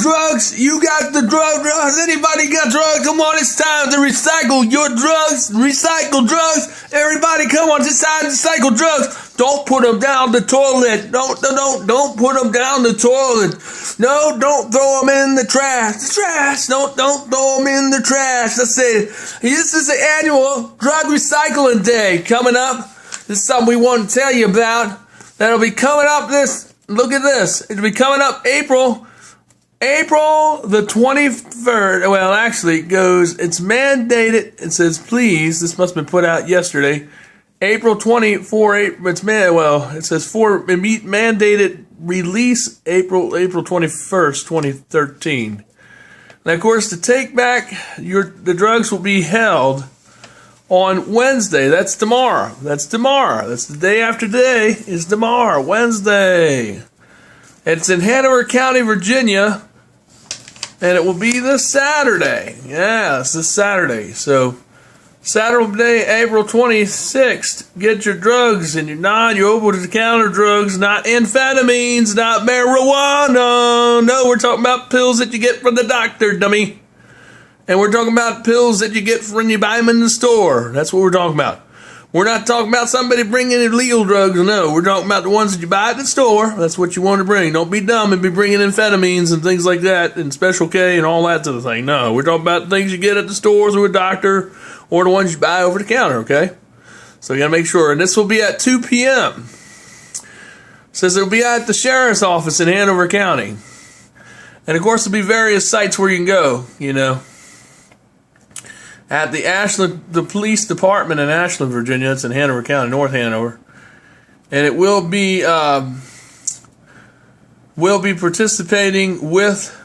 drugs? You got the drugs? Anybody got drugs? Come on, it's time to recycle your drugs. Recycle drugs. Everybody, come on, it's time to recycle drugs. Don't put them down the toilet. Don't put them down the toilet. No, don't throw them in the trash. The trash. Don't throw them in the trash. Let's say this is the annual drug recycling day coming up. This is something we want to tell you about. That'll be coming up look at this. It'll be coming up April the 23rd. Well, actually, it's mandated. It says, please, this must have been put out yesterday. April 24, it says mandated release April 21st, 2013. And of course, to take back the drugs will be held on Wednesday. That's tomorrow. That's the day after today is tomorrow, Wednesday. It's in Hanover County, Virginia, and it will be this Saturday. Yes, this Saturday. So, Saturday, April 26th, get your drugs and your over-the-counter drugs, not amphetamines, not marijuana. No, we're talking about pills that you get from the doctor, dummy. And we're talking about pills that you get when you buy them in the store. That's what we're talking about. We're not talking about somebody bringing illegal drugs. No, we're talking about the ones that you buy at the store. That's what you want to bring. Don't be dumb and be bringing amphetamines and things like that and Special K and all that sort of thing. No, we're talking about things you get at the stores or a doctor or the ones you buy over the counter, okay? So you got to make sure. And this will be at 2 p.m. It says it will be at the sheriff's office in Hanover County. And, of course, there'll be various sites where you can go, At the police department in Ashland, Virginia. It's in Hanover County, North Hanover. And it will be participating with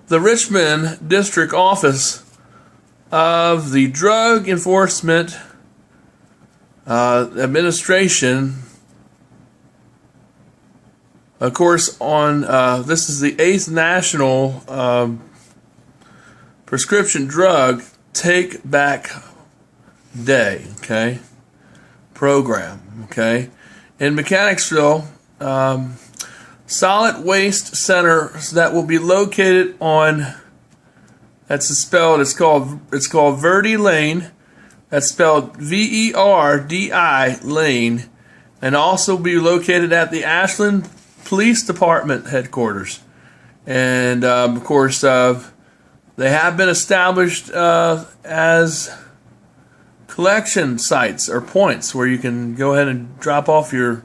the Richmond District Office of the Drug Enforcement Administration. Of course, on this is the 8th National Prescription Drug Take Back Day, okay, program, okay. In Mechanicsville, solid waste center that will be located on, it's called Verde Lane. That's spelled VERDI Lane, and also be located at the Ashland Police Department headquarters. And of course, they have been established as collection sites or points where you can go ahead and drop off your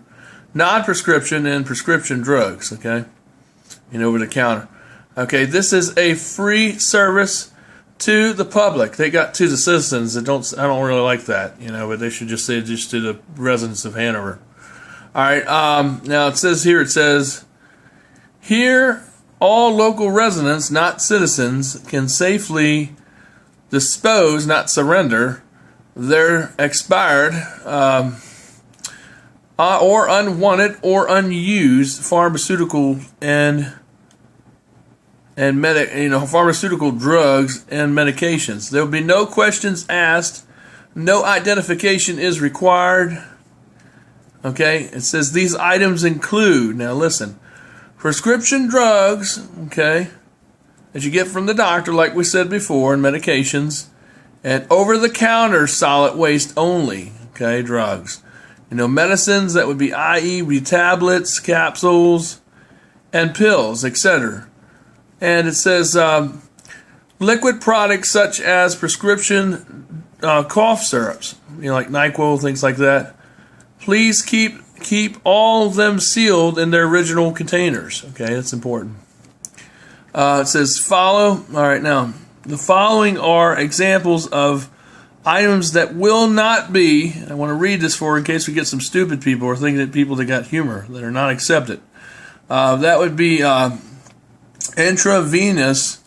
non-prescription and prescription drugs, okay, over the counter. Okay, this is a free service to the public. They got to the citizens. I don't really like that, but they should just say just to the residents of Hanover. All right, now it says, here all local residents, not citizens, can safely dispose, not surrender, their expired or unwanted or unused pharmaceutical pharmaceutical drugs and medications. There will be no questions asked. No identification is required. Okay, it says these items include, now listen, prescription drugs, okay, that you get from the doctor, like we said before, and medications, and over-the-counter solid waste only, okay, drugs. Medicines, that would be IV tablets, capsules, and pills, etc. And it says liquid products such as prescription cough syrups, like NyQuil, things like that. Please keep all of them sealed in their original containers. Okay, that's important. It says follow. All right, now the following are examples of items that will not be. I want to read this in case we get some stupid people or thinking that people that got humor that are not accepted. That would be intravenous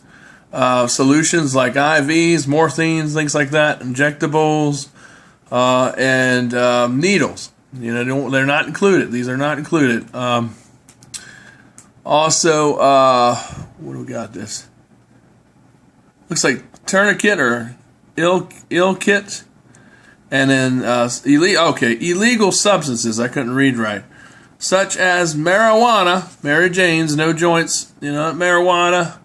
solutions like IVs, morphines, things like that, injectables, and needles. They're not included. These are not included. Also, what do we got? This looks like tourniquet or ill kit, and then illegal substances. I couldn't read right. such as marijuana, Mary Jane's, no joints, marijuana,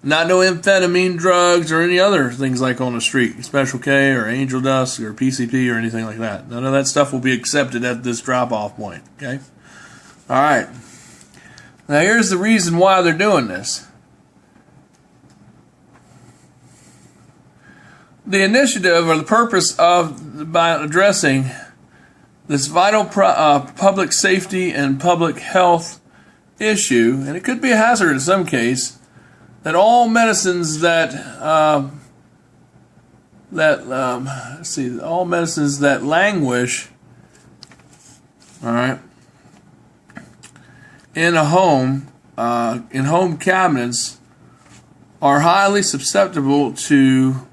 not no amphetamine drugs or any other things like on the street, Special K or Angel Dust or PCP or anything like that. None of that stuff will be accepted at this drop-off point, okay? All right. Now here's the reason why they're doing this. The initiative or the purpose of by addressing this vital public safety and public health issue, and it could be a hazard in some case, that all medicines all medicines that languish, all right, in a home, in home cabinets, are highly susceptible to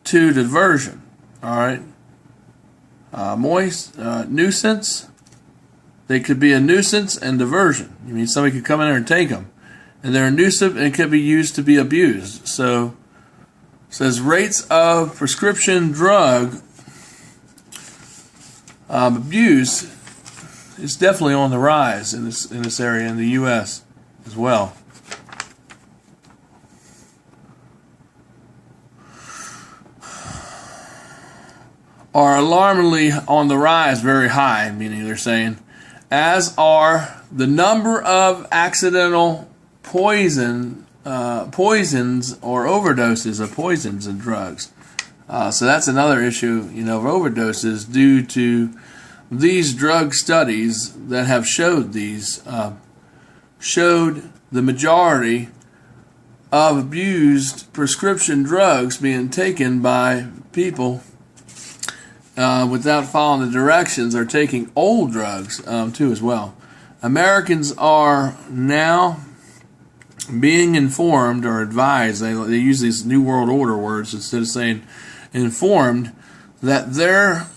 diversion. All right, nuisance. They could be a nuisance and diversion. You mean somebody could come in there and take them, and they're a nuisance and could be used to be abused. So, it says rates of prescription drug abuse is definitely on the rise in this area in the U.S. as well. Are alarmingly on the rise, very high, meaning they're saying, as are the number of accidental poisons or overdoses of poisons and drugs. So that's another issue, of overdoses due to these drug studies that have showed the majority of abused prescription drugs being taken by people without following the directions, are taking old drugs too as well. Americans are now being informed or advised, they use these New World Order words instead of saying informed, that their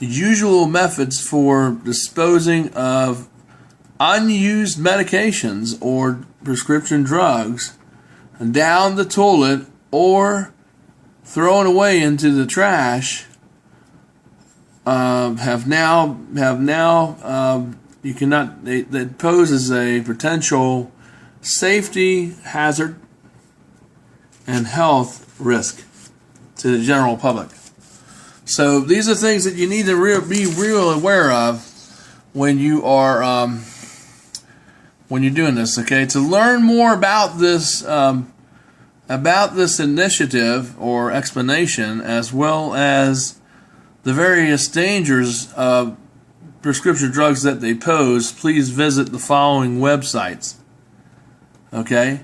usual methods for disposing of unused medications or prescription drugs down the toilet or thrown away into the trash that poses a potential safety hazard and health risk to the general public. So these are things that you need to be real aware of when you are when you're doing this. Okay, to learn more about this initiative or explanation, as well as the various dangers of prescription drugs that they pose, please visit the following websites. Okay,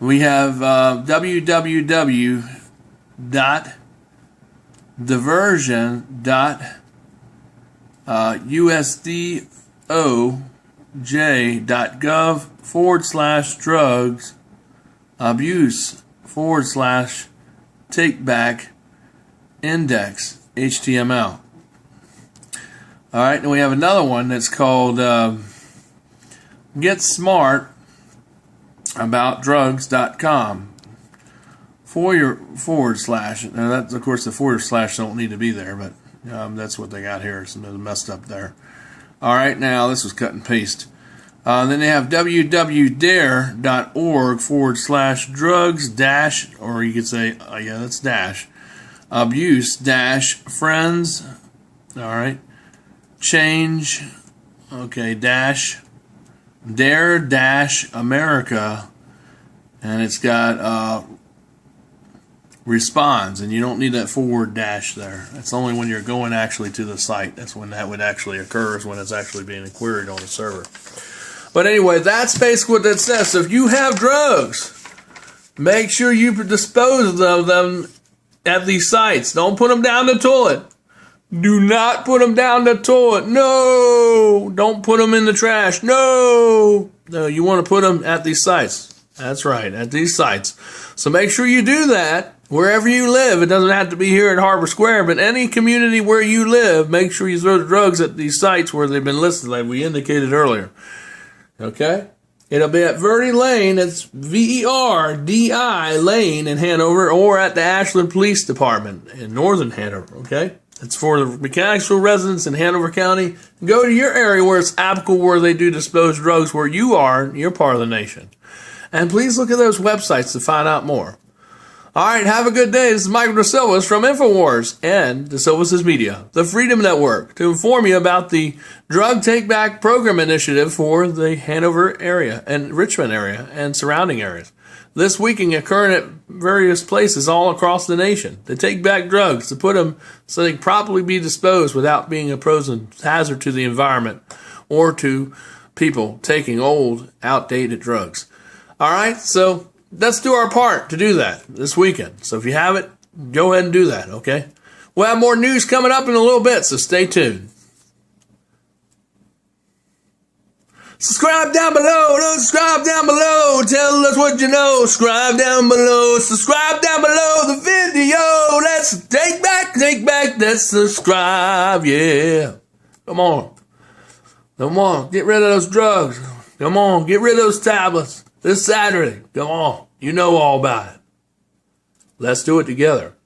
we have www.diversion.usdoj.gov/drugs abuse/take back index HTML. All right, and we have another one that's called getsmartabouttdrugs.com /. Now that's, of course, the / don't need to be there, but that's what they got here. It's messed up there. All right, now this was cut and paste. Then they have www.dare.org /drugs - or you could say, that's dash, abuse - friends. All right, change, okay, dash, dare - America, and it's got responds, and you don't need that / there. That's only when you're going actually to the site. That's when that would actually occur, is when it's actually being queried on the server. But anyway, that's basically what that says. So if you have drugs, make sure you dispose of them at these sites. Don't put them down the toilet. Do not put them down the toilet. No! Don't put them in the trash. No! No, you want to put them at these sites. That's right, at these sites. So make sure you do that wherever you live. It doesn't have to be here at Harbor Square, but any community where you live, make sure you throw the drugs at these sites where they've been listed, like we indicated earlier. Okay? It'll be at Verde Lane, it's VERDI Lane in Hanover, or at the Ashland Police Department in northern Hanover. Okay? It's for the mechanical residents in Hanover County. Go to your area where it's applicable, where they do dispose drugs, where you are, you're part of the nation. And please look at those websites to find out more. All right, have a good day. This is Michael DeSilvas from InfoWars and DeSilvas' Media, the Freedom Network, to inform you about the Drug Take Back Program Initiative for the Hanover area and Richmond area and surrounding areas. This weekend occurring at various places all across the nation to take back drugs, to put them so they can properly be disposed without being a hazard to the environment or to people taking old, outdated drugs. All right, so let's do our part to do that this weekend. So if you have it, go ahead and do that, okay? We'll have more news coming up in a little bit, so stay tuned. Subscribe down below, subscribe down below, tell us what you know, subscribe down below the video, let's take back, let's subscribe, yeah. Come on, get rid of those drugs, come on, get rid of those tablets, this Saturday, come on, you know all about it. Let's do it together.